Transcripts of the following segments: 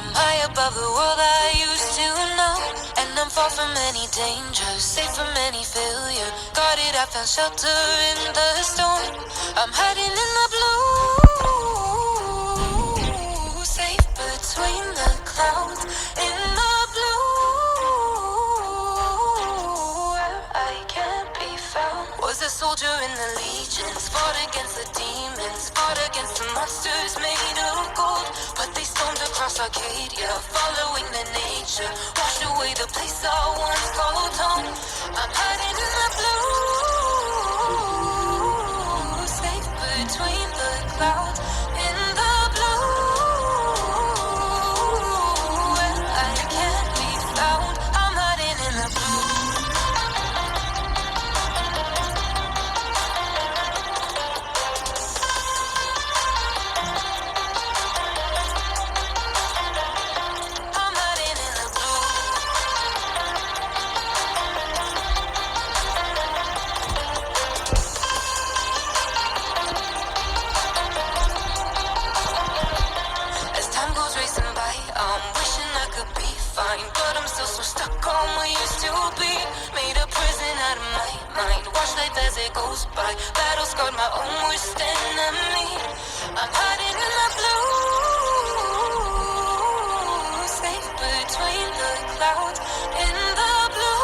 I'm high above the world I used to know, and I'm far from any danger, safe from any failure. Guarded, I found shelter in the storm. I'm hiding in the blue, safe between the clouds. In the blue, where I can't be found. Was a soldier in the legions, fought against the demons, fought against the monsters made of gold. But they stormed across Arcadia, following the nature, washed away the place I once called home. I'm hiding in the blue, safe between the clouds. In the blue, where I can't be found. I'm hiding in the blue. I'm hiding in the blue. As time goes racing by, I'm wishing I could be fine, but I'm still so stuck on what used to be. Made a prison out of my mind, watch life as it goes by. Battle scarred my own worst enemy. I'm hiding in the blue, safe between the clouds. In the blue,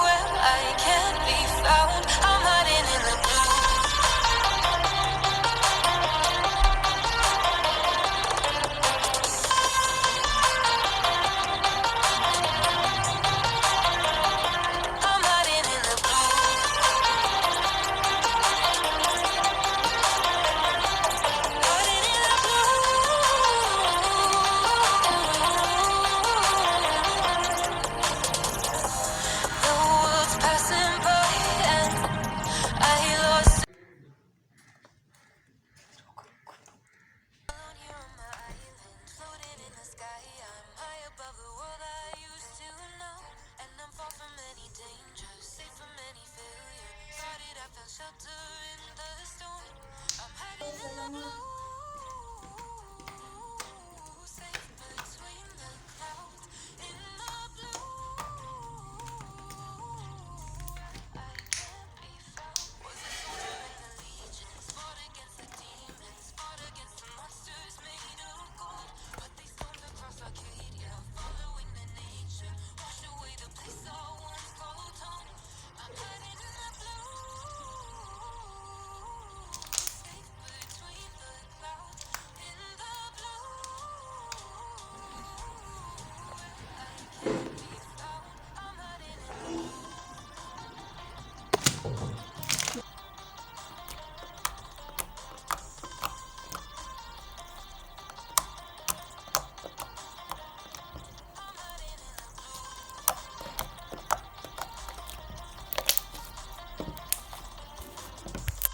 where I can't be found. I'm hiding in the blue. I'm hiding in the blue. Hiding in the blue. The world's passing by and I lost alone here on my island, floating in the sky. I'm high above the world I used to know, and I'm far from any danger, safe from any failure. Started, I found shelter in the storm. I'm hiding in the blue.